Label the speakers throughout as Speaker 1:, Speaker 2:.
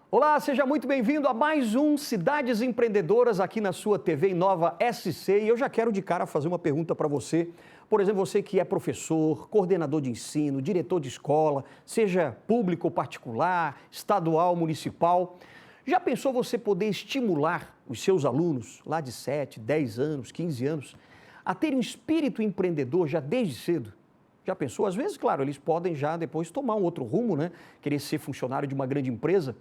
Speaker 1: Olá, seja muito bem-vindo a mais um Cidades Empreendedoras aqui na sua TV Inova SC. E eu já quero de cara fazer uma pergunta para você. Por exemplo, você que é professor, coordenador de ensino, diretor de escola, seja público ou particular, estadual, municipal. Já pensou você poder estimular os seus alunos lá de 7, 10 anos, 15 anos a terem um espírito empreendedor já desde cedo? Já pensou? Às vezes, claro, eles podem já depois tomar um outro rumo, né? Querer ser funcionário de uma grande empresa.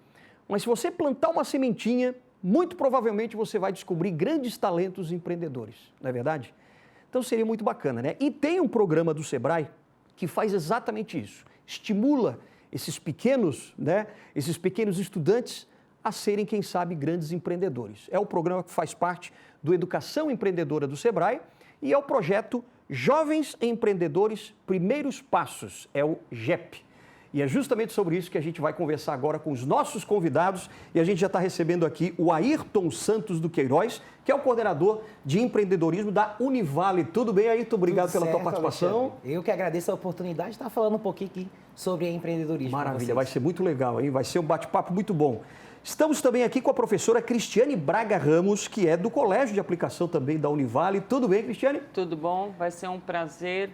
Speaker 1: Mas se você plantar uma sementinha, muito provavelmente você vai descobrir grandes talentos empreendedores, não é verdade? Então seria muito bacana, né? E tem um programa do Sebrae que faz exatamente isso. Estimula esses pequenos, né? Esses pequenos estudantes a serem, quem sabe, grandes empreendedores. É o programa que faz parte do Educação Empreendedora do Sebrae e é o projeto Jovens Empreendedores Primeiros Passos, é o JEP. E é justamente sobre isso que a gente vai conversar agora com os nossos convidados. E a gente já está recebendo aqui o Ayrton Santos do Queiroz, que é o coordenador de empreendedorismo da Univale. Tudo bem, Ayrton? Obrigado pela tua participação.
Speaker 2: Alexandre. Eu que agradeço a oportunidade de estar falando um pouquinho aqui sobre empreendedorismo.
Speaker 1: Maravilha, vai ser muito legal, hein? Vai ser um bate-papo muito bom. Estamos também aqui com a professora Cristiane Braga Ramos, que é do Colégio de Aplicação também da Univale. Tudo bem, Cristiane?
Speaker 3: Tudo bom, vai ser um prazer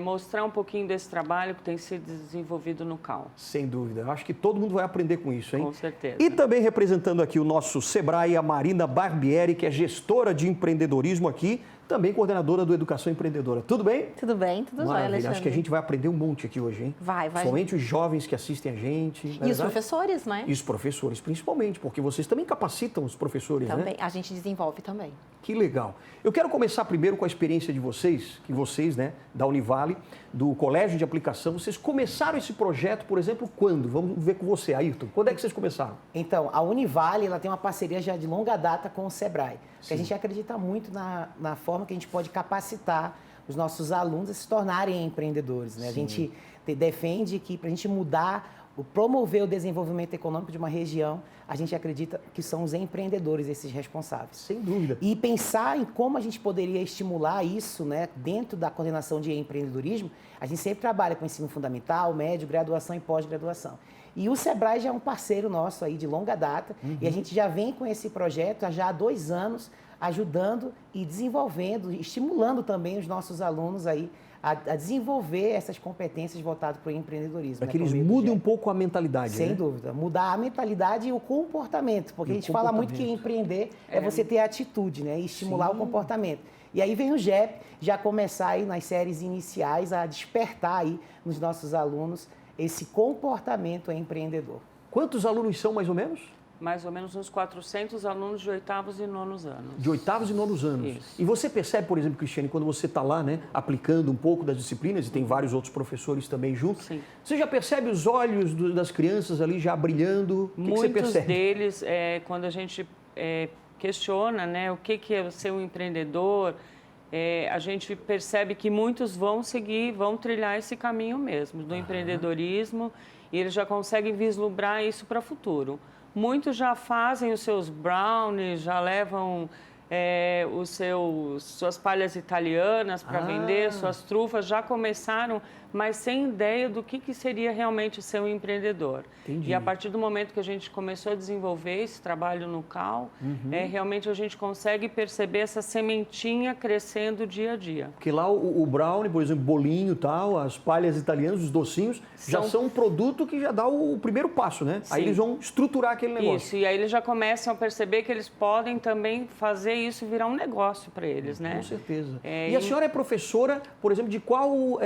Speaker 3: mostrar um pouquinho desse trabalho que tem sido desenvolvido no CAL.
Speaker 1: Sem dúvida, eu acho que todo mundo vai aprender com isso, hein?
Speaker 3: Com certeza.
Speaker 1: E também representando aqui o nosso Sebrae, a Marina Barbieri, que é gestora de empreendedorismo aqui, também coordenadora do Educação Empreendedora. Tudo bem?
Speaker 4: Tudo bem, tudo jóia, Alexandre.
Speaker 1: Acho que a gente vai aprender um monte aqui hoje, hein?
Speaker 4: Vai.
Speaker 1: Somente os jovens que assistem a gente.
Speaker 4: E os professores, né?
Speaker 1: E os professores, principalmente, porque vocês também capacitam os professores,
Speaker 4: também,
Speaker 1: né?
Speaker 4: a gente desenvolve também.
Speaker 1: Que legal. Eu quero começar primeiro com a experiência de vocês, né, da Univale, do Colégio de Aplicação. Vocês começaram esse projeto, por exemplo, quando? Vamos ver com você, Ayrton. Quando é que vocês começaram?
Speaker 2: Então, a Univale, ela tem uma parceria já de longa data com o Sebrae. Porque a gente acredita muito na forma que a gente pode capacitar os nossos alunos a se tornarem empreendedores, né?
Speaker 1: Sim.
Speaker 2: A gente defende que para a gente mudar, promover o desenvolvimento econômico de uma região, a gente acredita que são os empreendedores esses responsáveis.
Speaker 1: Sem dúvida.
Speaker 2: E pensar em como a gente poderia estimular isso, né, dentro da coordenação de empreendedorismo, a gente sempre trabalha com ensino fundamental, médio, graduação e pós-graduação. E o Sebrae já é um parceiro nosso aí de longa data, e a gente já vem com esse projeto já há 2 anos, ajudando e desenvolvendo, estimulando também os nossos alunos aí a desenvolver essas competências voltadas para o empreendedorismo.
Speaker 1: Para que eles mudem um pouco a mentalidade,
Speaker 2: Sem
Speaker 1: né?
Speaker 2: dúvida. Mudar a mentalidade e o comportamento, porque a gente fala muito que empreender é você ter atitude, né? E estimular o comportamento. E aí vem o JEP já começar aí nas séries iniciais a despertar aí nos nossos alunos esse comportamento empreendedor.
Speaker 1: Quantos alunos são, mais ou menos?
Speaker 3: Mais ou menos uns 400 alunos de 8º e 9º anos.
Speaker 1: De 8º e 9º anos.
Speaker 3: Isso.
Speaker 1: E você percebe, por exemplo, Cristiane, quando você está lá, né, aplicando um pouco das disciplinas, e tem vários outros professores também juntos,
Speaker 3: Sim.
Speaker 1: você já percebe os olhos das crianças ali já brilhando? O que você
Speaker 3: Muitos
Speaker 1: percebe?
Speaker 3: deles, quando a gente questiona, né, o que é ser um empreendedor, a gente percebe que muitos vão trilhar esse caminho mesmo, do empreendedorismo, e eles já conseguem vislumbrar isso para o futuro. Muitos já fazem os seus brownies, já levam suas palhas italianas para vender, suas trufas, já começaram, mas sem ideia do que seria realmente ser um empreendedor.
Speaker 1: Entendi.
Speaker 3: E a partir do momento que a gente começou a desenvolver esse trabalho no CAL, realmente a gente consegue perceber essa sementinha crescendo dia a dia.
Speaker 1: Porque lá o brownie, por exemplo, bolinho e tal, as palhas italianas, os docinhos, já são um produto que já dá o primeiro passo, né?
Speaker 3: Sim.
Speaker 1: Aí eles vão estruturar aquele negócio.
Speaker 3: Isso, e aí eles já começam a perceber que eles podem também fazer isso virar um negócio para eles, né?
Speaker 1: Com certeza. E a senhora é professora, por exemplo, de qual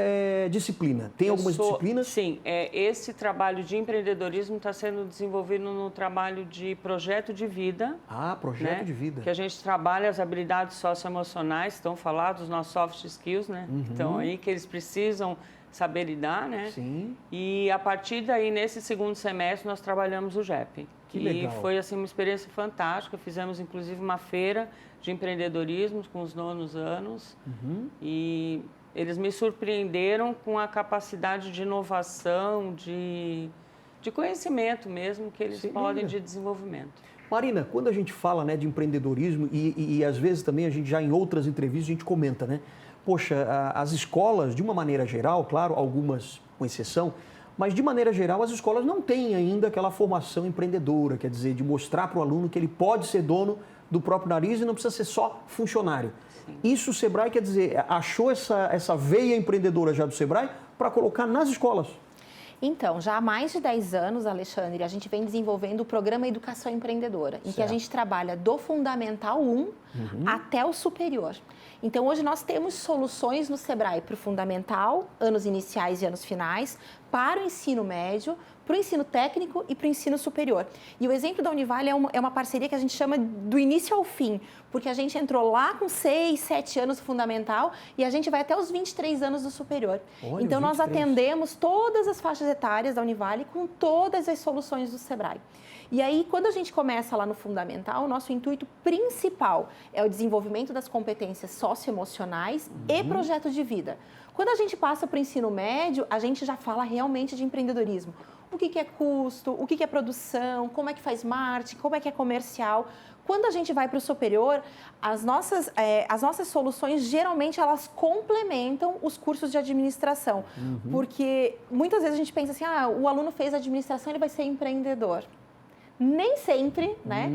Speaker 1: disciplina? Tem algumas disciplinas?
Speaker 3: Sim, esse trabalho de empreendedorismo está sendo desenvolvido no trabalho de projeto de vida.
Speaker 1: Ah, projeto
Speaker 3: né?
Speaker 1: de vida.
Speaker 3: Que a gente trabalha as habilidades socioemocionais, estão falados, os nossos soft skills, né? Então, aí que eles precisam saber lidar, né?
Speaker 1: Sim.
Speaker 3: E a partir daí, nesse segundo semestre, nós trabalhamos o JEP.
Speaker 1: Que legal.
Speaker 3: E foi, assim, uma experiência fantástica. Fizemos, inclusive, uma feira de empreendedorismo com os 9º anos. E eles me surpreenderam com a capacidade de inovação, de conhecimento mesmo que eles podem de desenvolvimento.
Speaker 1: Marina, quando a gente fala, né, de empreendedorismo e às vezes também a gente já em outras entrevistas a gente comenta, né? Poxa, as escolas, de uma maneira geral, claro, algumas com exceção, Mas, de maneira geral, as escolas não têm ainda aquela formação empreendedora, quer dizer, de mostrar para o aluno que ele pode ser dono do próprio nariz e não precisa ser só funcionário. Sim. Isso o Sebrae, quer dizer, achou essa veia empreendedora já do Sebrae para colocar nas escolas.
Speaker 4: Então, já há mais de 10 anos, Alexandre, a gente vem desenvolvendo o programa Educação Empreendedora, em que a gente trabalha do Fundamental 1 até o superior. Então, hoje nós temos soluções no Sebrae para o Fundamental, anos iniciais e anos finais, para o ensino médio, para o ensino técnico e para o ensino superior. E o exemplo da Univale é uma parceria que a gente chama do início ao fim, porque a gente entrou lá com 6, 7 anos do fundamental e a gente vai até os 23 anos do superior.
Speaker 1: Olha,
Speaker 4: então,
Speaker 1: 23.
Speaker 4: Nós atendemos todas as faixas etárias da Univale com todas as soluções do Sebrae. E aí, quando a gente começa lá no fundamental, o nosso intuito principal é o desenvolvimento das competências socioemocionais e projeto de vida. Quando a gente passa para o ensino médio, a gente já fala realmente de empreendedorismo. O que é custo, o que é produção, como é que faz marketing, como é que é comercial. Quando a gente vai para o superior, as nossas soluções, geralmente, elas complementam os cursos de administração. Porque muitas vezes a gente pensa assim, o aluno fez administração, ele vai ser empreendedor. Nem sempre, né?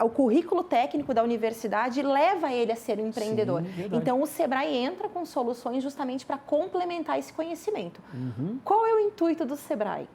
Speaker 4: O currículo técnico da universidade leva ele a ser um empreendedor.
Speaker 1: Sim,
Speaker 4: então, o Sebrae entra com soluções justamente para complementar esse conhecimento. Qual é o intuito do Sebrae?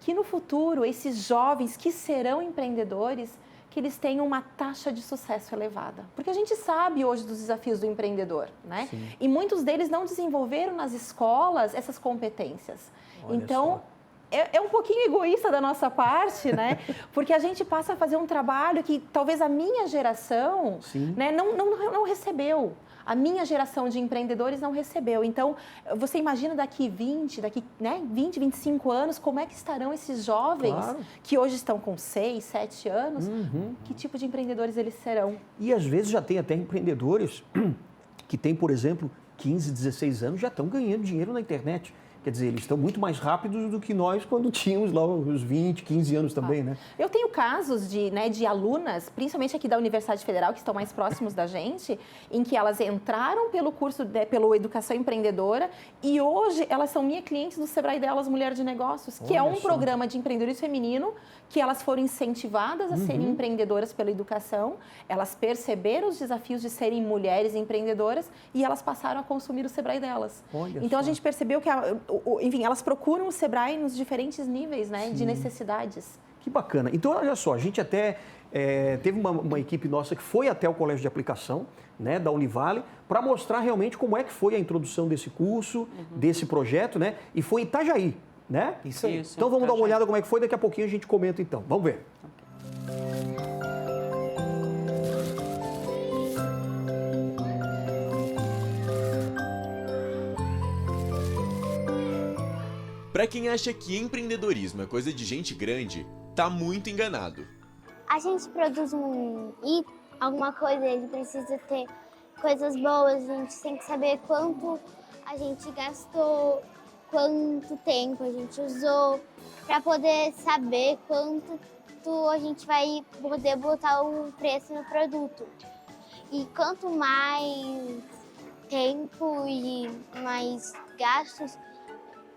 Speaker 4: Que no futuro, esses jovens que serão empreendedores, que eles tenham uma taxa de sucesso elevada. Porque a gente sabe hoje dos desafios do empreendedor, né?
Speaker 1: Sim.
Speaker 4: E muitos deles não desenvolveram nas escolas essas competências.
Speaker 1: Olha
Speaker 4: então,
Speaker 1: só.
Speaker 4: É um pouquinho egoísta da nossa parte, né? Porque a gente passa a fazer um trabalho que talvez a minha geração, né, não recebeu. A minha geração de empreendedores não recebeu. Então, você imagina daqui 20, 25 anos, como é que estarão esses jovens que hoje estão com 6, 7 anos? Que tipo de empreendedores eles serão?
Speaker 1: E às vezes já tem até empreendedores que têm, por exemplo, 15, 16 anos, já estão ganhando dinheiro na internet. Quer dizer, eles estão muito mais rápidos do que nós quando tínhamos lá os 20, 15 anos também, né?
Speaker 4: Eu tenho casos de alunas, principalmente aqui da Universidade Federal, que estão mais próximos da gente, em que elas entraram pelo curso, pelo Educação Empreendedora, e hoje elas são minhas clientes do Sebrae Delas Mulher de Negócios, que é um programa de empreendedorismo feminino, que elas foram incentivadas a serem empreendedoras pela educação, elas perceberam os desafios de serem mulheres empreendedoras e elas passaram a consumir o Sebrae Delas. Então, a gente percebeu que enfim, elas procuram o Sebrae nos diferentes níveis, né, de necessidades.
Speaker 1: Que bacana. Então, olha só, a gente até teve uma equipe nossa que foi até o Colégio de Aplicação, né, da Univale, para mostrar realmente como é que foi a introdução desse curso, desse projeto, né, e foi em Itajaí, né?
Speaker 2: Isso aí.
Speaker 1: Então, vamos dar uma olhada como é que foi, daqui a pouquinho a gente comenta então. Vamos ver.
Speaker 5: Para quem acha que empreendedorismo é coisa de gente grande, tá muito enganado.
Speaker 6: A gente produz alguma coisa, ele precisa ter coisas boas, a gente tem que saber quanto a gente gastou, quanto tempo a gente usou, para poder saber quanto a gente vai poder botar o preço no produto. E quanto mais tempo e mais gastos,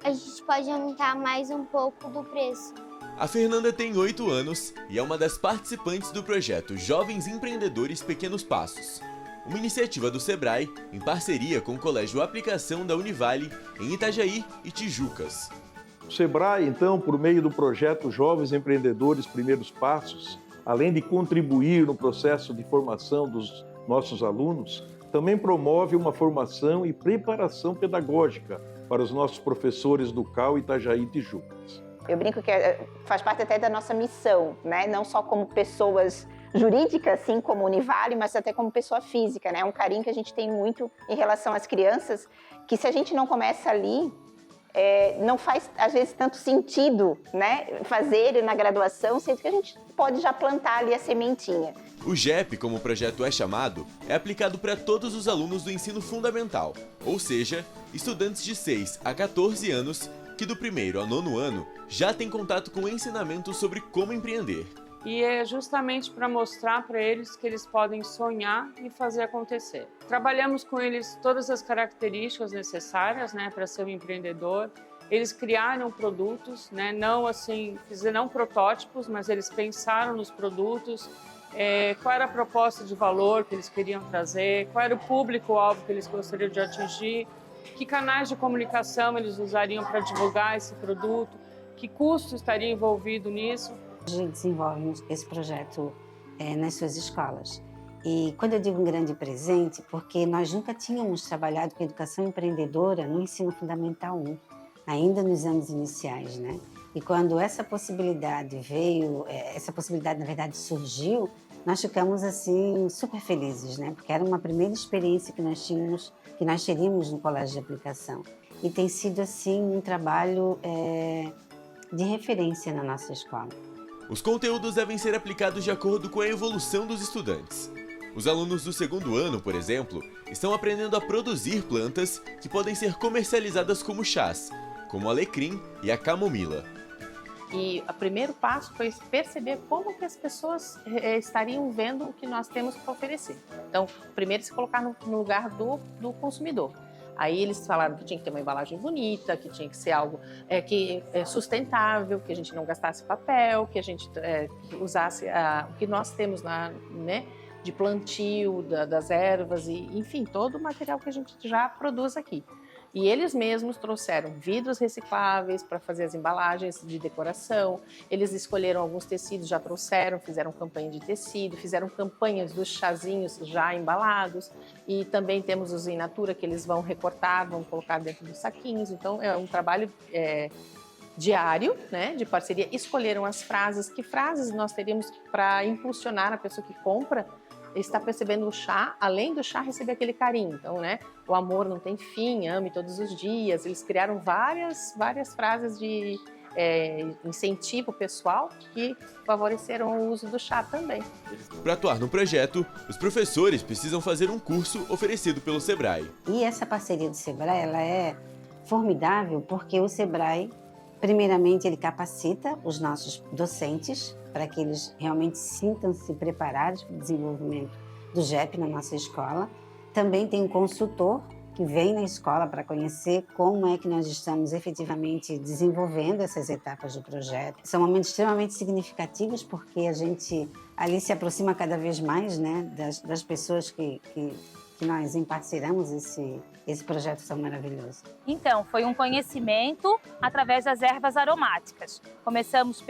Speaker 6: a gente pode aumentar mais um pouco do preço.
Speaker 5: A Fernanda tem 8 anos e é uma das participantes do projeto Jovens Empreendedores Pequenos Passos, uma iniciativa do Sebrae em parceria com o Colégio Aplicação da Univale em Itajaí e Tijucas.
Speaker 7: O Sebrae, então, por meio do projeto Jovens Empreendedores Primeiros Passos, além de contribuir no processo de formação dos nossos alunos, também promove uma formação e preparação pedagógica para os nossos professores do CAU Itajaí e Tijucas.
Speaker 8: Eu brinco que faz parte até da nossa missão, né? Não só como pessoas jurídicas, assim como Univale, mas até como pessoa física, né? É um carinho que a gente tem muito em relação às crianças, que se a gente não começa ali, não faz, às vezes, tanto sentido, né? Fazer na graduação, sendo que a gente pode já plantar ali a sementinha.
Speaker 5: O GEP, como o projeto é chamado, é aplicado para todos os alunos do ensino fundamental, ou seja, estudantes de 6 a 14 anos que do 1º ao 9º ano já têm contato com ensinamentos sobre como empreender.
Speaker 3: E é justamente para mostrar para eles que eles podem sonhar e fazer acontecer. Trabalhamos com eles todas as características necessárias, né, para ser um empreendedor. Eles criaram produtos, né? Não assim, fizeram protótipos, mas eles pensaram nos produtos, qual era a proposta de valor que eles queriam trazer, qual era o público-alvo que eles gostariam de atingir, que canais de comunicação eles usariam para divulgar esse produto, que custo estaria envolvido nisso.
Speaker 9: A gente desenvolve esse projeto nas suas escolas. E quando eu digo um grande presente, porque nós nunca tínhamos trabalhado com educação empreendedora no ensino fundamental 1, ainda nos anos iniciais, né? E quando essa possibilidade veio, essa possibilidade na verdade surgiu, nós ficamos assim super felizes, né? Porque era uma primeira experiência que nós teríamos no colégio de aplicação. E tem sido assim um trabalho de referência na nossa escola.
Speaker 5: Os conteúdos devem ser aplicados de acordo com a evolução dos estudantes. Os alunos do segundo ano, por exemplo, estão aprendendo a produzir plantas que podem ser comercializadas como chás, como o alecrim e a camomila.
Speaker 10: E o primeiro passo foi perceber como que as pessoas estariam vendo o que nós temos para oferecer. Então, primeiro se colocar no lugar do consumidor. Aí eles falaram que tinha que ter uma embalagem bonita, que tinha que ser algo que é sustentável, que a gente não gastasse papel, que a gente usasse o que nós temos né, de plantio das ervas, e enfim, todo o material que a gente já produz aqui. E eles mesmos trouxeram vidros recicláveis para fazer as embalagens de decoração, eles escolheram alguns tecidos, já trouxeram, fizeram campanha de tecido, fizeram campanhas dos chazinhos já embalados, e também temos os in natura que eles vão recortar, vão colocar dentro dos saquinhos. Então é um trabalho diário, né, de parceria. Escolheram as frases, que frases nós teríamos para impulsionar a pessoa que compra está percebendo o chá, além do chá receber aquele carinho. Então, né, o amor não tem fim, ame todos os dias. Eles criaram várias frases de incentivo pessoal que favoreceram o uso do chá também.
Speaker 5: Para atuar no projeto, os professores precisam fazer um curso oferecido pelo Sebrae.
Speaker 9: E essa parceria do Sebrae, ela é formidável porque o Sebrae, primeiramente, ele capacita os nossos docentes para que eles realmente sintam-se preparados para o desenvolvimento do GEP na nossa escola. Também tem um consultor que vem na escola para conhecer como é que nós estamos efetivamente desenvolvendo essas etapas do projeto. São momentos extremamente significativos porque a gente ali se aproxima cada vez mais, né, das pessoas que nós emparceramos esse projeto tão maravilhoso.
Speaker 11: Então, foi um conhecimento através das ervas aromáticas. Começamos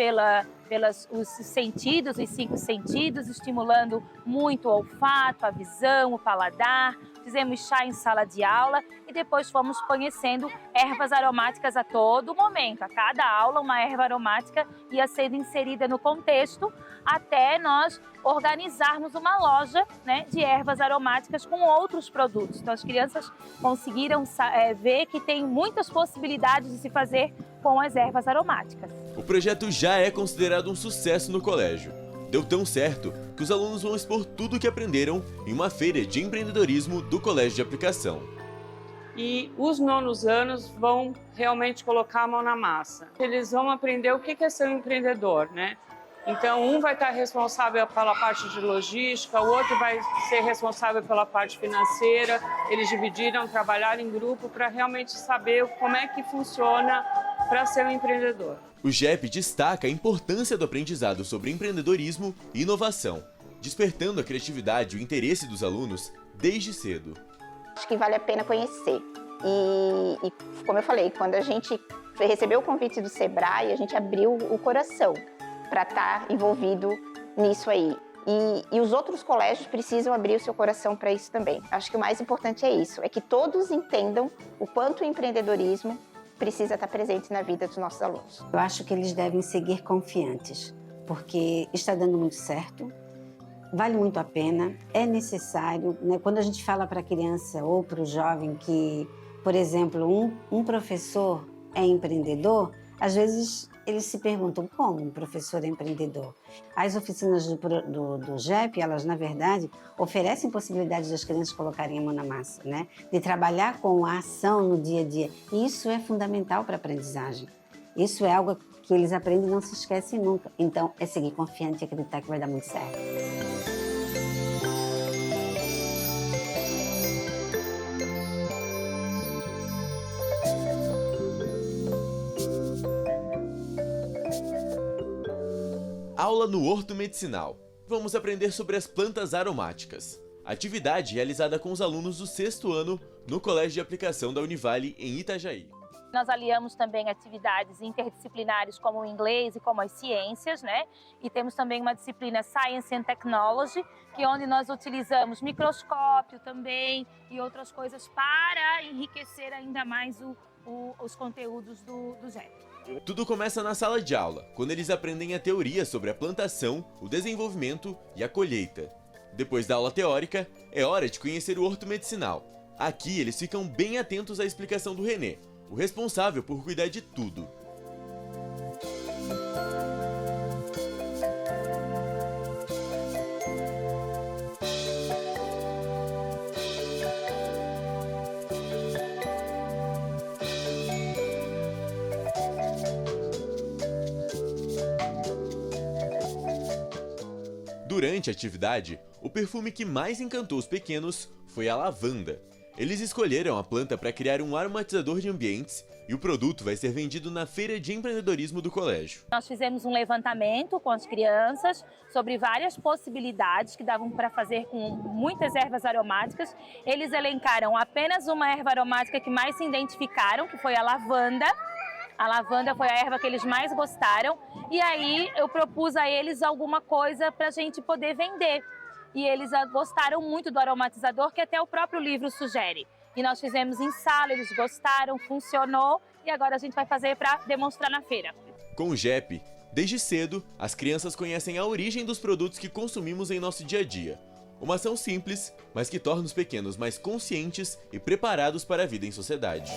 Speaker 11: os sentidos, os 5 sentidos, estimulando muito o olfato, a visão, o paladar. Fizemos chá em sala de aula e depois fomos conhecendo ervas aromáticas a todo momento. A cada aula, uma erva aromática ia sendo inserida no contexto até nós organizarmos uma loja, né, de ervas aromáticas com outros produtos. Então, as crianças conseguiram ver que tem muitas possibilidades de se fazer com as ervas aromáticas.
Speaker 5: O projeto já é considerado um sucesso no colégio. Deu tão certo que os alunos vão expor tudo o que aprenderam em uma feira de empreendedorismo do Colégio de Aplicação.
Speaker 3: E os nonos anos vão realmente colocar a mão na massa. Eles vão aprender o que é ser um empreendedor, né? Então, um vai estar responsável pela parte de logística, o outro vai ser responsável pela parte financeira. Eles dividiram, trabalharam em grupo para realmente saber como é que funciona para ser um empreendedor.
Speaker 5: O GEP destaca a importância do aprendizado sobre empreendedorismo e inovação, despertando a criatividade e o interesse dos alunos desde cedo.
Speaker 8: Acho que vale a pena conhecer. E como eu falei, quando a gente recebeu o convite do Sebrae, a gente abriu o coração para estar envolvido nisso aí. E os outros colégios precisam abrir o seu coração para isso também. Acho que o mais importante é isso, é que todos entendam o quanto o empreendedorismo precisa estar presente na vida dos nossos alunos.
Speaker 9: Eu acho que eles devem seguir confiantes, porque está dando muito certo, vale muito a pena, é necessário, né? Quando a gente fala para a criança ou para o jovem que, por exemplo, um professor é empreendedor, às vezes eles se perguntam como um professor é empreendedor. As oficinas do GEP, elas, na verdade, oferecem possibilidades das crianças colocarem a mão na massa, né? De trabalhar com a ação no dia a dia. E isso é fundamental para a aprendizagem. Isso é algo que eles aprendem e não se esquecem nunca. Então, é seguir confiante e acreditar que vai dar muito certo.
Speaker 5: Aula no Horto Medicinal. Vamos aprender sobre as plantas aromáticas. Atividade realizada com os alunos do 6º ano no Colégio de Aplicação da Univale, em Itajaí.
Speaker 11: Nós aliamos também atividades interdisciplinares como o inglês e como as ciências, né? E temos também uma disciplina Science and Technology, que é onde nós utilizamos microscópio também e outras coisas para enriquecer ainda mais os conteúdos do GEP.
Speaker 5: Tudo começa na sala de aula, quando eles aprendem a teoria sobre a plantação, o desenvolvimento e a colheita. Depois da aula teórica, é hora de conhecer o horto medicinal. Aqui eles ficam bem atentos à explicação do René, o responsável por cuidar de tudo. Durante a atividade, o perfume que mais encantou os pequenos foi a lavanda. Eles escolheram a planta para criar um aromatizador de ambientes e o produto vai ser vendido na Feira de Empreendedorismo do colégio.
Speaker 11: Nós fizemos um levantamento com as crianças sobre várias possibilidades que davam para fazer com muitas ervas aromáticas. Eles elencaram apenas uma erva aromática que mais se identificaram, que foi a lavanda. A lavanda foi a erva que eles mais gostaram e aí eu propus a eles alguma coisa para a gente poder vender. E eles gostaram muito do aromatizador, que até o próprio livro sugere. E nós fizemos em sala, eles gostaram, funcionou e agora a gente vai fazer para demonstrar na feira.
Speaker 5: Com o GEP, desde cedo, as crianças conhecem a origem dos produtos que consumimos em nosso dia a dia. Uma ação simples, mas que torna os pequenos mais conscientes e preparados para a vida em sociedade.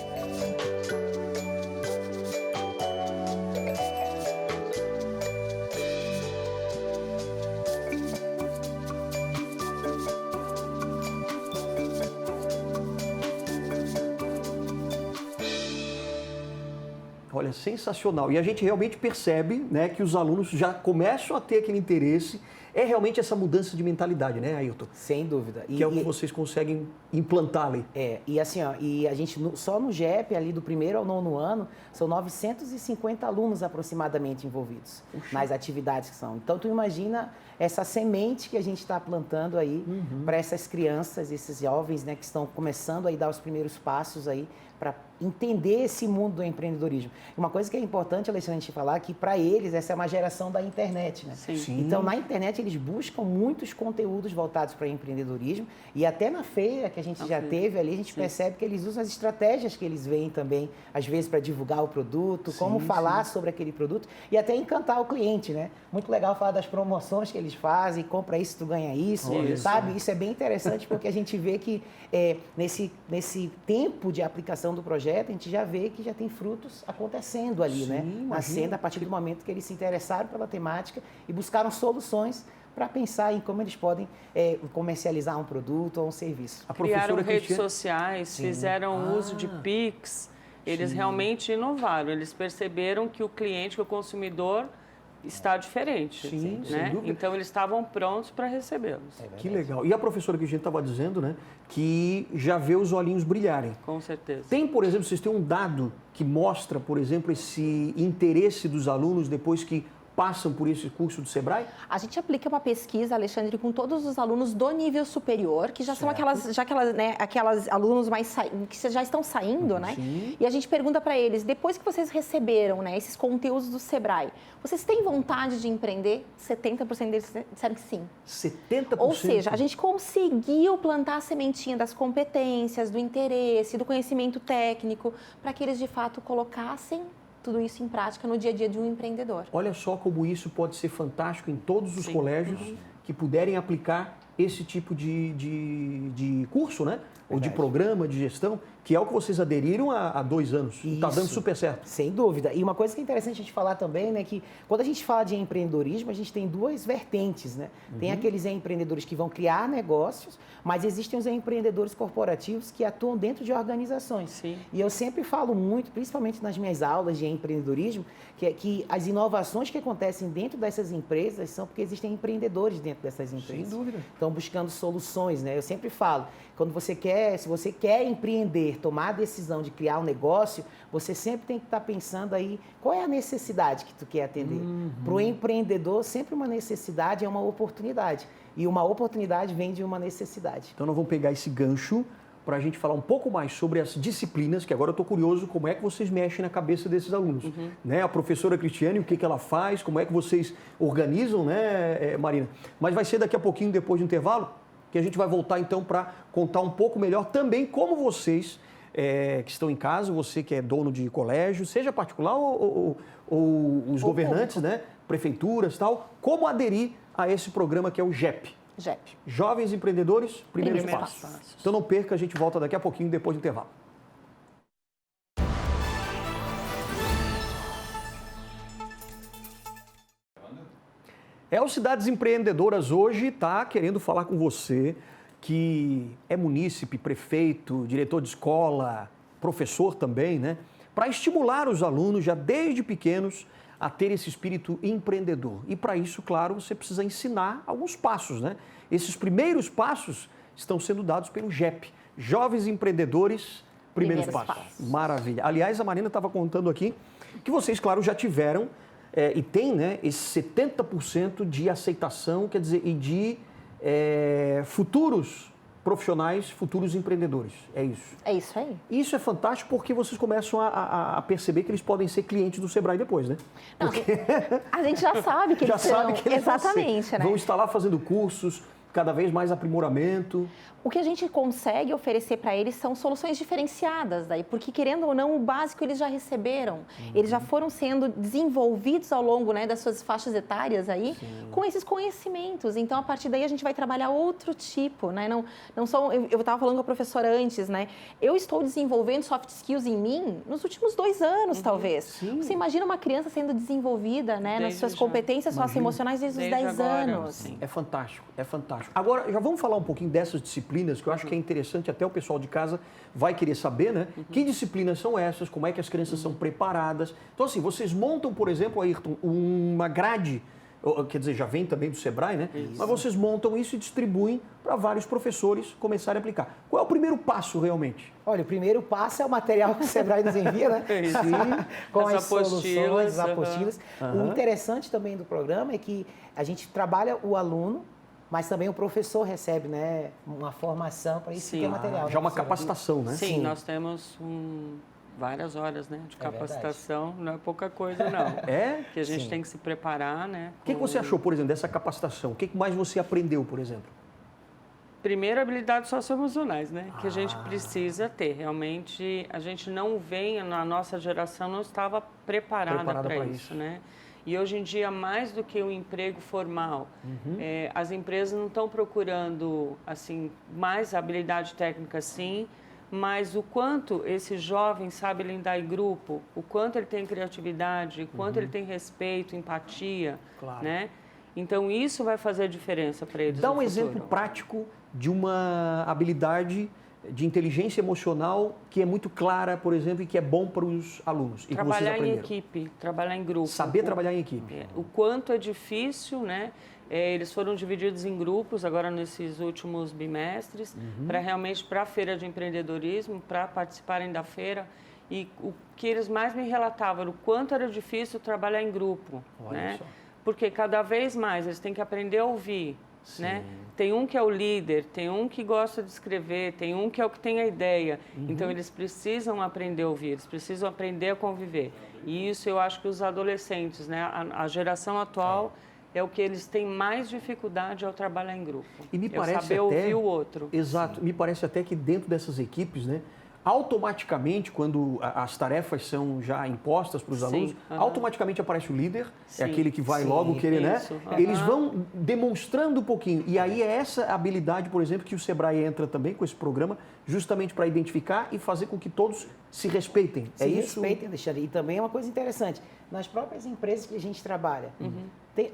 Speaker 1: Olha, sensacional. E a gente realmente percebe, né, que os alunos já começam a ter aquele interesse. É realmente essa mudança de mentalidade, né, Ailton?
Speaker 2: Sem dúvida.
Speaker 1: Que é o que vocês conseguem implantar ali.
Speaker 2: E assim, ó, e a gente, só no GEP, ali do 1º ao 9º ano, são 950 alunos aproximadamente envolvidos nas atividades que são. Então, tu imagina essa semente que a gente está plantando aí para essas crianças, esses jovens, né, que estão começando aí a dar os primeiros passos aí para entender esse mundo do empreendedorismo. Uma coisa que é importante, Alexandre, a gente falar que para eles essa é uma geração da internet, né?
Speaker 3: Sim.
Speaker 2: Então, na internet eles buscam muitos conteúdos voltados para empreendedorismo e até na feira que a gente já teve ali, a gente percebe que eles usam as estratégias que eles veem também, às vezes para divulgar o produto, como falar sobre aquele produto e até encantar o cliente, né? Muito legal falar das promoções que eles fazem, compra isso, tu ganha isso, sabe? Isso é bem interessante porque a gente vê que nesse tempo de aplicação do projeto, a gente já vê que já tem frutos acontecendo ali, né? Nascendo a partir do momento que eles se interessaram pela temática e buscaram soluções para pensar em como eles podem comercializar um produto ou um serviço.
Speaker 3: Criaram redes sociais, fizeram uso de Pix, eles realmente inovaram, eles perceberam que o cliente, que o consumidor está diferente, né? Então eles estavam prontos para recebê-los.
Speaker 1: Que legal. E a professora que a gente estava dizendo, né, que já vê os olhinhos brilharem.
Speaker 3: Com certeza.
Speaker 1: Tem, por exemplo, vocês têm um dado que mostra, por exemplo, esse interesse dos alunos depois que passam por esse curso do Sebrae?
Speaker 4: A gente aplica uma pesquisa, Alexandre, com todos os alunos do nível superior, que já são aquelas alunos que já estão saindo, né? E a gente pergunta para eles, depois que vocês receberam, né, esses conteúdos do Sebrae, vocês têm vontade de empreender? 70% deles disseram que sim.
Speaker 1: 70%?
Speaker 4: Ou seja, a gente conseguiu plantar a sementinha das competências, do interesse, do conhecimento técnico, para que eles de fato colocassem tudo isso em prática no dia a dia de um empreendedor.
Speaker 1: Olha só como isso pode ser fantástico em todos os colégios que puderem aplicar esse tipo de curso, né? Ou de programa de gestão, que é o que vocês aderiram há 2 anos. Está dando super certo.
Speaker 2: Sem dúvida. E uma coisa que é interessante a gente falar também, né, que quando a gente fala de empreendedorismo, a gente tem 2 vertentes, né? Tem aqueles empreendedores que vão criar negócios, mas existem os empreendedores corporativos que atuam dentro de organizações.
Speaker 3: Sim.
Speaker 2: E eu sempre falo muito, principalmente nas minhas aulas de empreendedorismo, que as inovações que acontecem dentro dessas empresas são porque existem empreendedores dentro dessas empresas.
Speaker 1: Sem dúvida.
Speaker 2: Estão buscando soluções, né? Eu sempre falo, se você quer empreender, tomar a decisão de criar um negócio, você sempre tem que estar pensando aí qual é a necessidade que tu quer atender. Para o empreendedor, sempre uma necessidade é uma oportunidade. E uma oportunidade vem de uma necessidade.
Speaker 1: Então nós vamos pegar esse gancho para a gente falar um pouco mais sobre as disciplinas, que agora eu estou curioso como é que vocês mexem na cabeça desses alunos. Né? A professora Cristiane, o que ela faz, como é que vocês organizam, né, Marina? Mas vai ser daqui a pouquinho, depois do intervalo, que a gente vai voltar então para contar um pouco melhor também como vocês que estão em casa, você que é dono de colégio, seja particular ou os governantes, né, prefeituras e tal, como aderir a esse programa que é o JEP. Jovens Empreendedores, Primeiros Passos. Então não perca, a gente volta daqui a pouquinho depois do intervalo. O Cidades Empreendedoras hoje está querendo falar com você que é munícipe, prefeito, diretor de escola, professor também, né? Para estimular os alunos já desde pequenos a ter esse espírito empreendedor. E para isso, claro, você precisa ensinar alguns passos, né? Esses primeiros passos estão sendo dados pelo JEP, Jovens Empreendedores, Primeiros Passos. Maravilha. Aliás, a Marina estava contando aqui que vocês, claro, já tiveram e tem, né, esse 70% de aceitação, quer dizer, e de futuros profissionais, futuros empreendedores. É isso.
Speaker 4: É isso aí.
Speaker 1: Isso é fantástico porque vocês começam a perceber que eles podem ser clientes do Sebrae depois, né? Porque...
Speaker 4: a gente já sabe que eles
Speaker 1: já sabe que eles
Speaker 4: exatamente, né?
Speaker 1: Vão estar lá fazendo cursos, cada vez mais aprimoramento.
Speaker 4: O que a gente consegue oferecer para eles são soluções diferenciadas, daí, porque querendo ou não, o básico eles já receberam. Eles já foram sendo desenvolvidos ao longo, né, das suas faixas etárias aí, com esses conhecimentos. Então, a partir daí, a gente vai trabalhar outro tipo, né? Não só, eu estava falando com a professora antes, né? Eu estou desenvolvendo soft skills em mim nos últimos 2 anos, talvez.
Speaker 1: Sim.
Speaker 4: Você imagina uma criança sendo desenvolvida, né, nas suas competências socioemocionais desde os 10 anos.
Speaker 1: Sim. É fantástico, é fantástico. Agora, já vamos falar um pouquinho dessas disciplinas, que eu acho que é interessante, até o pessoal de casa vai querer saber, né? Que disciplinas são essas, como é que as crianças são preparadas. Então, assim, vocês montam, por exemplo, Ayrton, uma grade, quer dizer, já vem também do Sebrae, né? Isso. Mas vocês montam isso e distribuem para vários professores começarem a aplicar. Qual é o primeiro passo, realmente?
Speaker 2: Olha, o primeiro passo é o material que o Sebrae nos envia, né? Sim, com as soluções, as apostilas. O interessante também do programa é que a gente trabalha o aluno, mas também o professor recebe, né, uma formação para isso, que é material.
Speaker 1: Já uma capacitação, né?
Speaker 3: Sim, nós temos várias horas, né, de capacitação, não é pouca coisa, não. Que a gente tem que se preparar, né?
Speaker 1: O que você achou, por exemplo, dessa capacitação? O que mais você aprendeu, por exemplo?
Speaker 3: Primeiro, habilidades socioemocionais, né? Que a gente precisa ter. Realmente, a gente não vem, na nossa geração, não estava preparada para isso, né? E hoje em dia, mais do que o emprego formal, as empresas não estão procurando, assim, mais habilidade técnica, sim, mas o quanto esse jovem sabe lidar em grupo, o quanto ele tem criatividade, o quanto ele tem respeito, empatia, né? Então, isso vai fazer diferença para eles.
Speaker 1: Dá um exemplo prático de uma habilidade de inteligência emocional que é muito clara, por exemplo, e que é bom para os alunos. E
Speaker 3: trabalhar em equipe, trabalhar em grupo.
Speaker 1: Saber trabalhar em equipe.
Speaker 3: O quanto é difícil, né? Eles foram divididos em grupos agora nesses últimos bimestres, para realmente para a feira de empreendedorismo, para participarem da feira. E o que eles mais me relatavam era o quanto era difícil trabalhar em grupo, né? Porque cada vez mais eles têm que aprender a ouvir, né? Tem um que é o líder, tem um que gosta de escrever, tem um que é o que tem a ideia. Então, eles precisam aprender a ouvir, eles precisam aprender a conviver. E isso eu acho que os adolescentes, né? A geração atual é o que eles têm mais dificuldade ao trabalhar em grupo.
Speaker 1: E me parece
Speaker 3: saber ouvir o outro.
Speaker 1: Exato. Me parece até que dentro dessas equipes, né? Automaticamente, quando as tarefas são já impostas para os alunos, automaticamente aparece o líder, é aquele que vai logo querer, né? Eles vão demonstrando um pouquinho. E aí é essa habilidade, por exemplo, que o Sebrae entra também com esse programa, justamente para identificar e fazer com que todos se respeitem.
Speaker 2: Se respeitem, Alexandre. E também é uma coisa interessante, nas próprias empresas que a gente trabalha,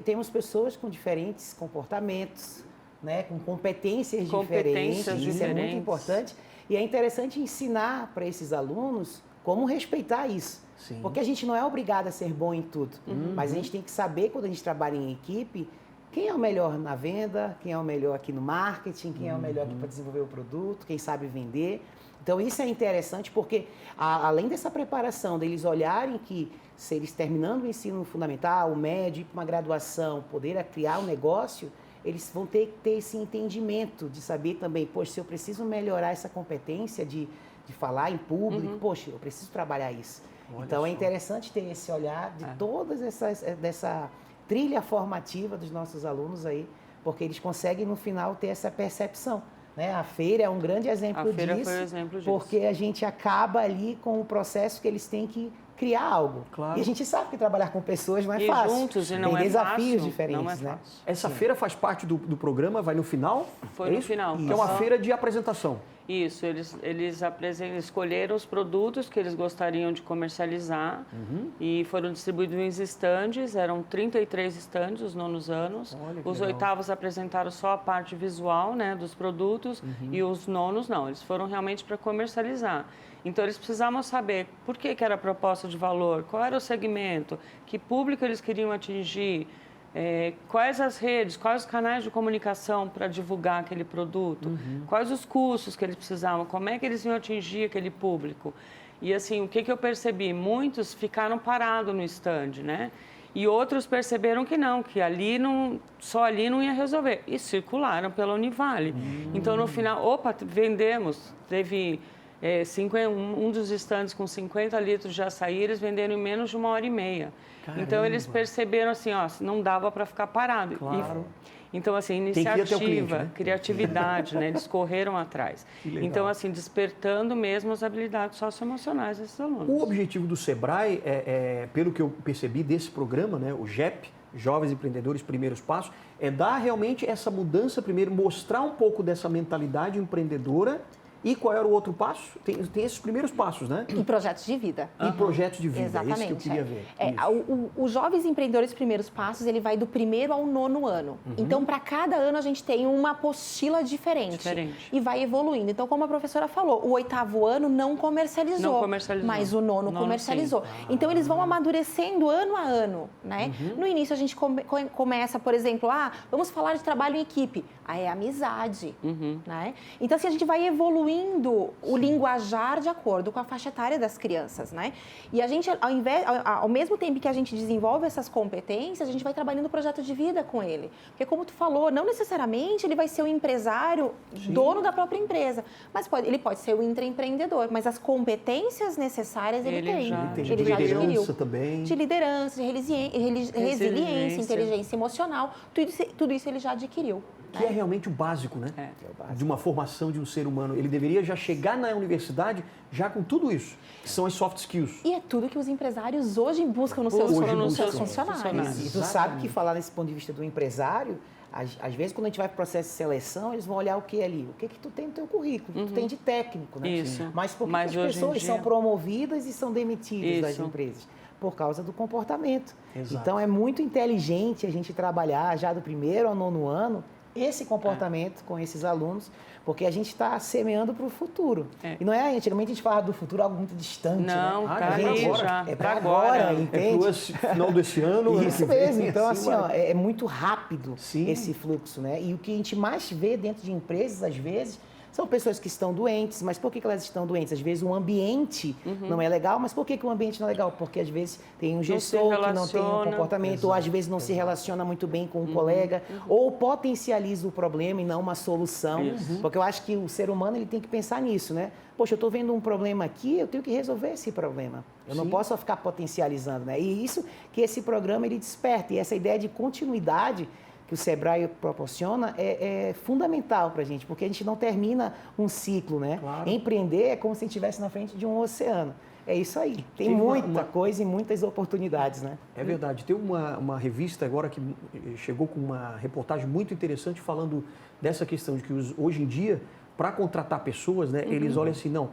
Speaker 2: temos pessoas com diferentes comportamentos, né? Com competências diferentes, isso é muito importante. E é interessante ensinar para esses alunos como respeitar isso. Porque a gente não é obrigado a ser bom em tudo, mas a gente tem que saber, quando a gente trabalha em equipe, quem é o melhor na venda, quem é o melhor aqui no marketing, quem é o melhor aqui para desenvolver o produto, quem sabe vender. Então, isso é interessante porque, além dessa preparação, deles olharem que, se eles terminando o ensino fundamental, o médio, uma graduação, poder criar um negócio, eles vão ter que ter esse entendimento de saber também, poxa, se eu preciso melhorar essa competência de falar em público, poxa, eu preciso trabalhar isso.
Speaker 1: Olha
Speaker 2: então,
Speaker 1: só.
Speaker 2: é interessante ter esse olhar de dessa trilha formativa dos nossos alunos aí, porque eles conseguem, no final, ter essa percepção. Né? A feira é um grande exemplo disso.
Speaker 3: A feira foi um exemplo disso.
Speaker 2: Porque a gente acaba ali com o processo que eles têm que criar algo.
Speaker 1: Claro.
Speaker 2: E a gente sabe que trabalhar com pessoas não é
Speaker 3: E
Speaker 2: fácil.
Speaker 3: juntos, e não
Speaker 2: Tem
Speaker 3: é
Speaker 2: desafios
Speaker 3: fácil,
Speaker 2: diferentes,
Speaker 3: não é
Speaker 2: né?
Speaker 3: fácil.
Speaker 1: Essa feira faz parte do programa, vai no final?
Speaker 3: Foi
Speaker 1: É
Speaker 3: no
Speaker 1: isso?
Speaker 3: final.
Speaker 1: Que é uma feira de apresentação.
Speaker 3: Isso, eles escolheram os produtos que eles gostariam de comercializar e foram distribuídos em estandes, eram 33 estandes, os nonos anos.
Speaker 1: Olha que
Speaker 3: Os
Speaker 1: legal.
Speaker 3: oitavos apresentaram só a parte visual, né, dos produtos e os nonos não, eles foram realmente para comercializar. Então, eles precisavam saber por que era a proposta de valor, qual era o segmento, que público eles queriam atingir, quais as redes, quais os canais de comunicação para divulgar aquele produto, quais os custos que eles precisavam, como é que eles iam atingir aquele público. E assim, o que eu percebi? Muitos ficaram parados no stand, né? E outros perceberam que não, que só ali não ia resolver. E circularam pela Univale. Então, no final, vendemos, teve... um dos estandes com 50 litros de açaí, eles venderam em menos de 1h30.
Speaker 1: Caramba.
Speaker 3: Então, eles perceberam assim, não dava para ficar parado.
Speaker 1: Claro.
Speaker 3: Então, assim,
Speaker 1: Tem que ir até o
Speaker 3: iniciativa,
Speaker 1: cliente, né?
Speaker 3: criatividade, né? Eles correram atrás.
Speaker 1: Que legal.
Speaker 3: Então, assim, despertando mesmo as habilidades socioemocionais desses alunos.
Speaker 1: O objetivo do Sebrae, pelo que eu percebi desse programa, né, o JEP, Jovens Empreendedores Primeiros Passos, é dar realmente essa mudança primeiro, mostrar um pouco dessa mentalidade empreendedora. E qual era o outro passo? Tem esses primeiros passos, né?
Speaker 4: E projetos de vida.
Speaker 1: E projetos de vida,
Speaker 4: Exatamente.
Speaker 1: é isso que eu queria ver.
Speaker 4: Os Jovens Empreendedores Primeiros Passos, ele vai do 1º ao 9º ano. Então, para cada ano, a gente tem uma apostila diferente. E vai evoluindo. Então, como a professora falou, o 8º ano não comercializou. Mas o 9º comercializou. Então, eles vão amadurecendo ano a ano, né? No início, a gente começa, por exemplo, vamos falar de trabalho em equipe. Aí é amizade, né? Então, assim, a gente vai evoluindo o linguajar de acordo com a faixa etária das crianças, né? E a gente, ao mesmo tempo que a gente desenvolve essas competências, a gente vai trabalhando o projeto de vida com ele. Porque, como tu falou, não necessariamente ele vai ser um empresário, dono da própria empresa, mas ele pode ser um intraempreendedor, mas as competências necessárias ele tem. Ele já adquiriu.
Speaker 1: Liderança também.
Speaker 4: De liderança, de resiliência, inteligência emocional, tudo isso ele já adquiriu.
Speaker 1: Que é realmente o básico, né? De uma formação de um ser humano. Ele deveria já chegar na universidade já com tudo isso, que são as soft skills.
Speaker 4: E é tudo que os empresários hoje buscam nos seus funcionários.
Speaker 2: E tu sabe que falar nesse ponto de vista do empresário, às vezes quando a gente vai para o processo de seleção, eles vão olhar o que ali? O que tu tem no teu currículo? O que tu tem de técnico, né?
Speaker 3: Isso.
Speaker 2: Mas por que as pessoas são promovidas e são demitidas das empresas? Por causa do comportamento.
Speaker 1: Exato.
Speaker 2: Então é muito inteligente a gente trabalhar já do 1º ao 9º ano esse comportamento com esses alunos, porque a gente está semeando para o futuro. E não é, antigamente a gente falava do futuro algo muito distante,
Speaker 3: não,
Speaker 2: né?
Speaker 3: Tá
Speaker 2: É para agora, entende?
Speaker 1: É para final desse ano.
Speaker 2: Isso mesmo. Então, assim, é muito rápido
Speaker 1: Sim.
Speaker 2: esse fluxo, né? E o que a gente mais vê dentro de empresas, às vezes, são pessoas que estão doentes. Mas por que elas estão doentes? Às vezes o ambiente não é legal. Mas por que o ambiente não é legal? Porque às vezes tem um gestor que não tem um comportamento, ou às vezes não se relaciona muito bem com um colega, ou potencializa o problema e não uma solução. Porque eu acho que o ser humano ele tem que pensar nisso, né? Poxa, eu estou vendo um problema aqui, eu tenho que resolver esse problema. Eu não posso só ficar potencializando, né? E isso que esse programa ele desperta. E essa ideia de continuidade que o Sebrae proporciona é fundamental para a gente, porque a gente não termina um ciclo, né?
Speaker 1: Claro.
Speaker 2: Empreender é como se a gente estivesse na frente de um oceano. É isso aí. Tem muita coisa e muitas oportunidades, né?
Speaker 1: É verdade. Tem uma revista agora que chegou com uma reportagem muito interessante falando dessa questão de que hoje em dia, para contratar pessoas, né, eles olham assim, não,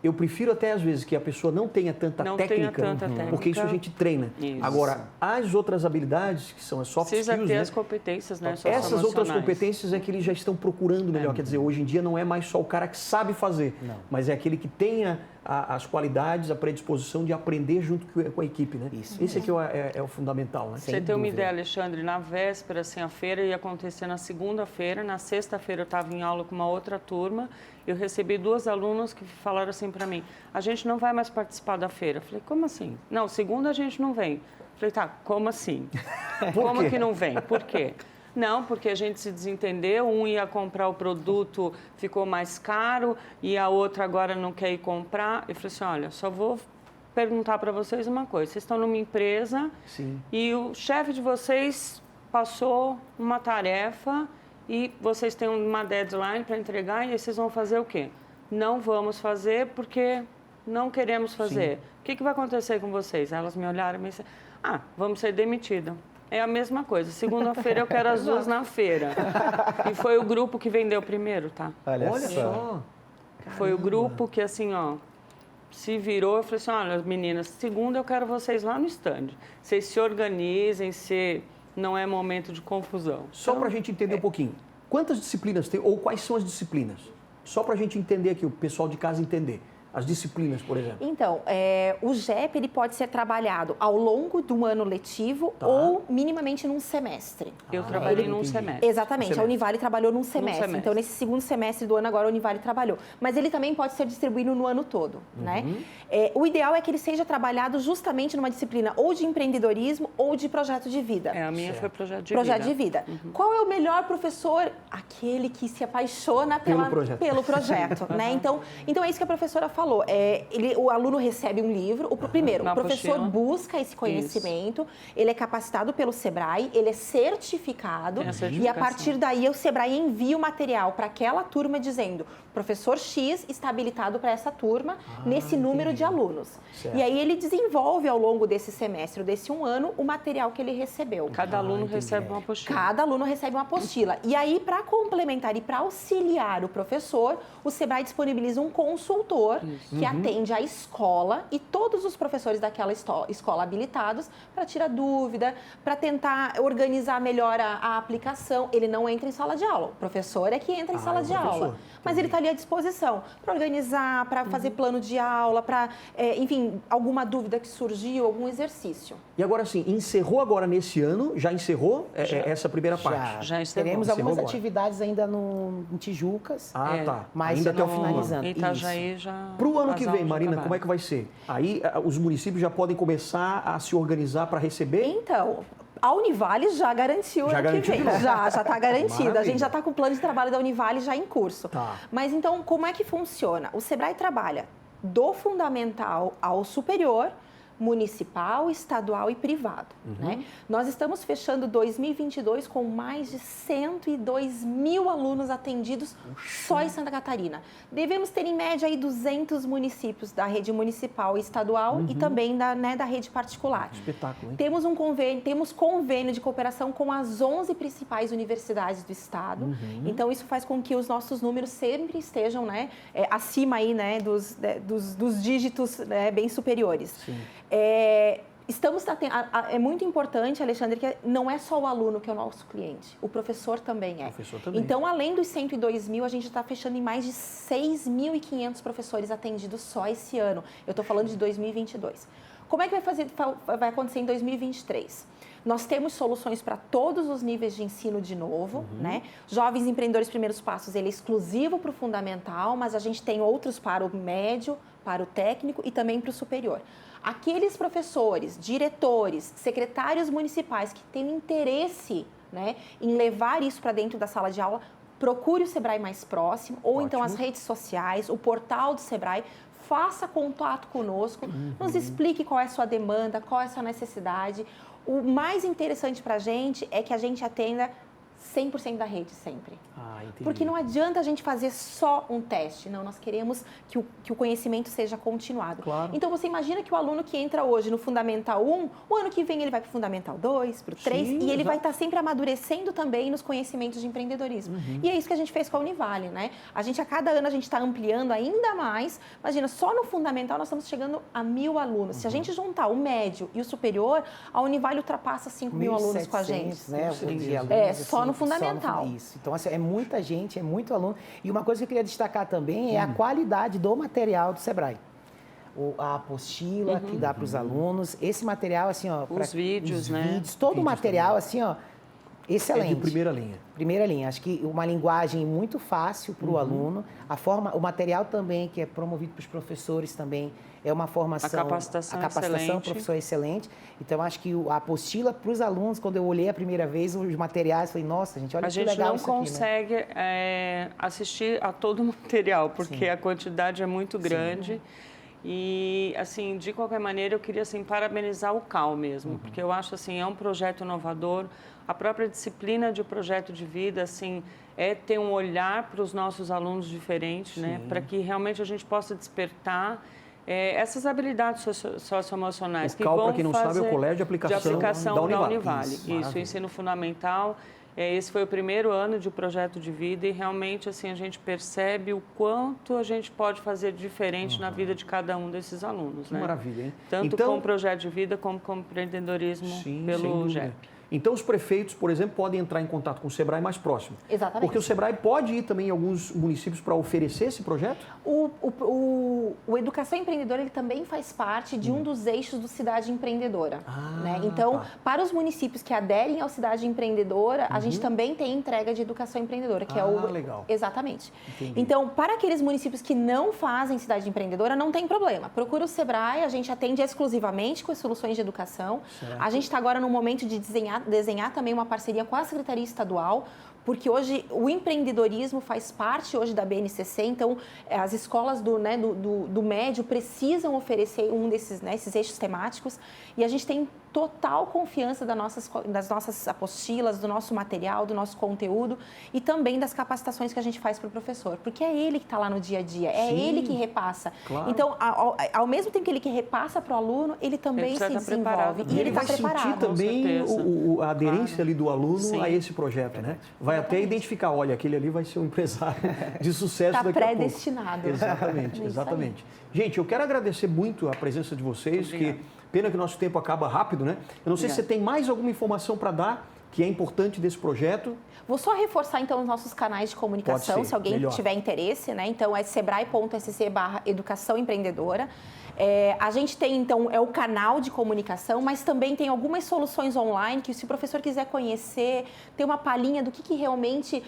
Speaker 1: eu prefiro até às vezes que a pessoa não tenha tanta técnica, porque isso a gente treina.
Speaker 3: Isso.
Speaker 1: Agora, as outras habilidades, que são as soft
Speaker 3: Precisa
Speaker 1: skills,
Speaker 3: ter
Speaker 1: né?
Speaker 3: as competências, né?
Speaker 1: Essas outras competências é que eles já estão procurando melhor. Quer dizer, hoje em dia não é mais só o cara que sabe fazer, mas é aquele que tenha as qualidades, a predisposição de aprender junto com a equipe, né?
Speaker 2: Isso.
Speaker 1: Esse aqui é o fundamental, né?
Speaker 3: Você tem uma ideia, Alexandre, na véspera, assim, a feira ia acontecer na segunda-feira, na sexta-feira eu estava em aula com uma outra turma, eu recebi 2 alunas que falaram assim para mim, a gente não vai mais participar da feira. Eu falei, como assim? Não, segunda a gente não vem. Eu falei, tá, como assim? Como que não vem? Por quê? Não, porque a gente se desentendeu, um ia comprar o produto, ficou mais caro, e a outra agora não quer ir comprar. Eu falei assim, olha, só vou perguntar para vocês uma coisa. Vocês estão numa empresa e o chefe de vocês passou uma tarefa e vocês têm uma deadline para entregar e aí vocês vão fazer o quê? Não vamos fazer porque não queremos fazer. O que vai acontecer com vocês? Elas me olharam e me disseram, vamos ser demitidas. É a mesma coisa. Segunda-feira eu quero as 2 na feira. E foi o grupo que vendeu primeiro, tá?
Speaker 1: Olha só.
Speaker 3: Foi o grupo que, assim, ó, se virou. Eu falei assim, olha, meninas, segunda eu quero vocês lá no stand. Vocês se organizem, não é momento de confusão.
Speaker 1: Só para a gente entender um pouquinho. Quantas disciplinas tem, ou quais são as disciplinas? Só para a gente entender aqui, o pessoal de casa entender. As disciplinas, por exemplo.
Speaker 4: Então, o GEP ele pode ser trabalhado ao longo do ano letivo ou minimamente num semestre.
Speaker 3: Eu trabalhei num semestre.
Speaker 4: Exatamente, a Univale trabalhou num semestre. Então, nesse segundo semestre do ano agora, a Univale trabalhou. Mas ele também pode ser distribuído no ano todo, né? O ideal é que ele seja trabalhado justamente numa disciplina ou de empreendedorismo ou de projeto de vida.
Speaker 3: A minha foi projeto de
Speaker 4: vida.
Speaker 3: Projeto de vida.
Speaker 4: Qual é o melhor professor? Aquele que se apaixona pelo projeto, né? Então, é isso que a professora falou. O aluno recebe um livro. Primeiro, o professor busca esse conhecimento, ele é capacitado pelo Sebrae, ele é certificado e a partir daí o Sebrae envia o material para aquela turma dizendo professor X está habilitado para essa turma nesse número de alunos. Certo. E aí ele desenvolve ao longo desse semestre, desse um ano, o material que ele recebeu.
Speaker 3: Cada aluno recebe uma apostila.
Speaker 4: Cada aluno recebe uma apostila. E aí, para complementar e para auxiliar o professor, o Sebrae disponibiliza um consultor que atende a escola e todos os professores daquela escola habilitados para tirar dúvida, para tentar organizar melhor a aplicação. Ele não entra em sala de aula. O professor é que entra em sala de aula. Mas ele está ali à disposição para organizar, para fazer plano de aula, para, enfim, alguma dúvida que surgiu, algum exercício.
Speaker 1: E agora sim, encerrou agora nesse ano? Já encerrou essa primeira parte?
Speaker 2: Já teremos algumas atividades ainda em Tijucas.
Speaker 1: Tá.
Speaker 2: Mas
Speaker 1: ainda até o
Speaker 2: finalizando.
Speaker 3: Em Itajaí já...
Speaker 1: Para o ano que vem, Marina, como é que vai ser? Aí os municípios já podem começar a se organizar para receber?
Speaker 4: Então... A Univale já garantiu ano que vem. Já está garantido. Maravilha. A gente já está com o plano de trabalho da Univale já em curso. Mas então, como é que funciona? O Sebrae trabalha do fundamental ao superior, municipal, estadual e privado. Né? Nós estamos fechando 2022 com mais de 102 mil alunos atendidos só em Santa Catarina. Devemos ter, em média, aí 200 municípios da rede municipal e estadual e também da rede particular.
Speaker 1: Espetáculo, hein?
Speaker 4: Temos convênio de cooperação com as 11 principais universidades do estado. Então, isso faz com que os nossos números sempre estejam acima aí, dos dígitos bem superiores. Sim. É muito importante, Alexandre, que não é só o aluno que é o nosso cliente, o professor também é. Então, além dos 102 mil, a gente está fechando em mais de 6.500 professores atendidos só esse ano. Eu estou falando de 2022. Como é que vai acontecer em 2023? Nós temos soluções para todos os níveis de ensino de novo, né? Jovens Empreendedores Primeiros Passos, ele é exclusivo para o fundamental, mas a gente tem outros para o médio, para o técnico e também para o superior. Aqueles professores, diretores, secretários municipais que têm interesse, em levar isso para dentro da sala de aula, procure o Sebrae mais próximo, ou então as redes sociais, o portal do Sebrae, faça contato conosco, nos explique qual é a sua demanda, qual é a sua necessidade. O mais interessante para a gente é que a gente atenda 100% da rede sempre. Porque não adianta a gente fazer só um teste, não, nós queremos que o conhecimento seja continuado.
Speaker 1: Claro.
Speaker 4: Então, você imagina que o aluno que entra hoje no Fundamental 1, o ano que vem ele vai para o Fundamental 2, para o 3, e ele vai estar sempre amadurecendo também nos conhecimentos de empreendedorismo. E é isso que a gente fez com a Univale, né? A cada ano a gente está ampliando ainda mais. Imagina, só no Fundamental nós estamos chegando a 1.000 alunos. Se a gente juntar o médio e o superior, a Univale ultrapassa 5.000 alunos com a gente.
Speaker 2: Né?
Speaker 4: Só no Fundamental.
Speaker 2: Isso. Então, assim, é muita gente, é muito aluno. E uma coisa que eu queria destacar também é a qualidade do material do Sebrae. a apostila que dá para os alunos. Esse material, assim, ó...
Speaker 3: Os vídeos, né?
Speaker 2: Vídeos, todo o material, assim, ó, excelente.
Speaker 1: É de primeira linha.
Speaker 2: Primeira linha. Acho que uma linguagem muito fácil para o aluno. O material também, que é promovido para os professores também, é uma formação...
Speaker 3: A capacitação excelente.
Speaker 2: professor excelente. Então, acho que a apostila para os alunos, quando eu olhei a primeira vez os materiais, falei, nossa, gente, olha que legal isso aqui.
Speaker 3: A gente não consegue assistir a todo o material, porque a quantidade é muito grande. E, assim, de qualquer maneira, eu queria, assim, parabenizar o CAL mesmo, porque eu acho, assim, é um projeto inovador. A própria disciplina de projeto de vida, assim, é ter um olhar para os nossos alunos diferentes, né? Para que realmente a gente possa despertar essas habilidades socioemocionais.
Speaker 1: O CAL, para quem não sabe, é o Colégio de Aplicação da Univale.
Speaker 3: Isso, ensino fundamental. Esse foi o primeiro ano de projeto de vida e realmente assim a gente percebe o quanto a gente pode fazer diferente na vida de cada um desses alunos, né?
Speaker 1: Maravilha, hein?
Speaker 3: Tanto com o projeto de vida como com o empreendedorismo pelo GEP.
Speaker 1: Então, os prefeitos, por exemplo, podem entrar em contato com o SEBRAE mais próximo.
Speaker 4: Exatamente.
Speaker 1: Porque o SEBRAE pode ir também em alguns municípios para oferecer esse projeto?
Speaker 4: O Educação Empreendedora ele também faz parte de um dos eixos do Cidade Empreendedora. Né? Então, para os municípios que aderem ao Cidade Empreendedora, a gente também tem entrega de Educação Empreendedora, que é o...
Speaker 1: legal.
Speaker 4: Exatamente.
Speaker 1: Entendi.
Speaker 4: Então, para aqueles municípios que não fazem Cidade Empreendedora, não tem problema. Procura o SEBRAE, a gente atende exclusivamente com as soluções de educação.
Speaker 1: Certo.
Speaker 4: A gente está agora no momento de desenhar também uma parceria com a Secretaria Estadual, porque hoje o empreendedorismo faz parte hoje da BNCC, então as escolas do médio precisam oferecer esses eixos temáticos e a gente tem total confiança das nossas apostilas, do nosso material, do nosso conteúdo e também das capacitações que a gente faz para o professor, porque é ele que está lá no dia a dia, é ele que repassa.
Speaker 1: Claro.
Speaker 4: Então, ao mesmo tempo que ele que repassa para o aluno, ele também se desenvolve
Speaker 1: E ele
Speaker 4: está
Speaker 1: vai
Speaker 4: preparado.
Speaker 1: sentir também a aderência ali do aluno a esse projeto, né? Vai até identificar, olha, aquele ali vai ser um empresário de sucesso daqui a pouco.
Speaker 4: Está predestinado.
Speaker 1: Exatamente, exatamente. Gente, eu quero agradecer muito a presença de vocês, que pena que o nosso tempo acaba rápido, né? Eu não sei se você tem mais alguma informação para dar que é importante desse projeto.
Speaker 4: Vou só reforçar, então, os nossos canais de comunicação, se alguém tiver interesse, né? Então, é sebrae.sc/educação empreendedora. A gente tem, então, o canal de comunicação, mas também tem algumas soluções online que, se o professor quiser conhecer, ter uma palhinha do que realmente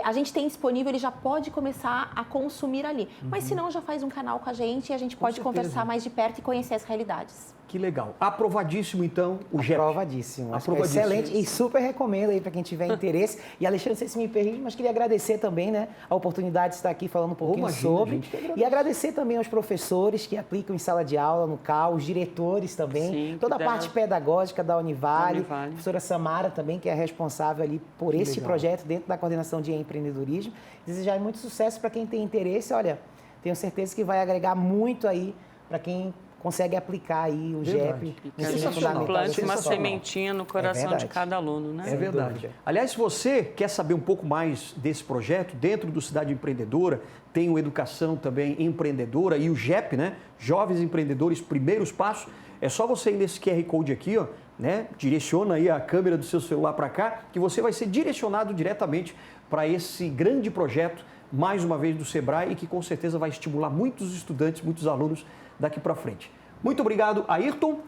Speaker 4: a gente tem disponível, ele já pode começar a consumir ali. Mas, se não, já faz um canal com a gente e a gente pode conversar mais de perto e conhecer as realidades.
Speaker 1: Que legal. Aprovadíssimo, então, o GEP.
Speaker 2: Aprovadíssimo. Excelente e super recomendo aí para quem tiver interesse. E, Alexandre, não sei se me permite, mas queria agradecer também, né, a oportunidade de estar aqui falando um pouquinho sobre. E agradecer também aos professores que aplicam em sala de aula no CAL, os diretores também, toda a parte pedagógica da Univale, a professora Samara também, que é responsável ali por esse projeto dentro da coordenação de empreendedorismo. Desejar muito sucesso para quem tem interesse. Olha, tenho certeza que vai agregar muito aí para quem consegue aplicar aí o GEP.
Speaker 3: Que a gente plante uma sementinha no coração de cada aluno, né?
Speaker 1: É verdade. Aliás, se você quer saber um pouco mais desse projeto, dentro do Cidade Empreendedora, tem o Educação também Empreendedora e o GEP, né? Jovens Empreendedores Primeiros Passos. É só você ir nesse QR Code aqui, ó, né? Direciona aí a câmera do seu celular para cá, que você vai ser direcionado diretamente para esse grande projeto, mais uma vez do SEBRAE, e que com certeza vai estimular muitos estudantes, muitos alunos daqui para frente. Muito obrigado, Ayrton.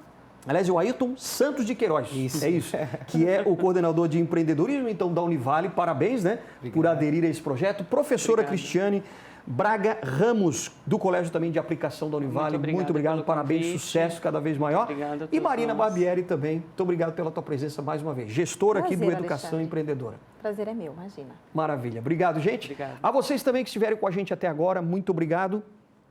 Speaker 1: Aliás, é o Ayrton Santos de Queiroz. Isso. É isso. Que é o coordenador de empreendedorismo, então, da Univale. Parabéns, né? Por aderir a esse projeto. Professora Cristiane Braga Ramos, do Colégio também de Aplicação da Univale. Muito obrigado. Parabéns, sucesso cada vez maior. E Marina Barbieri também. Muito obrigado pela tua presença mais uma vez. Gestora aqui do Educação Empreendedora.
Speaker 4: Prazer é meu, imagina.
Speaker 1: Maravilha. Obrigado, gente.
Speaker 3: Obrigado.
Speaker 1: A vocês também que estiveram com a gente até agora, muito obrigado.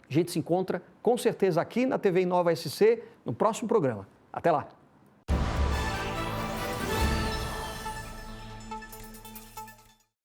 Speaker 1: A gente se encontra, com certeza, aqui na TV Inova SC, no próximo programa. Até lá!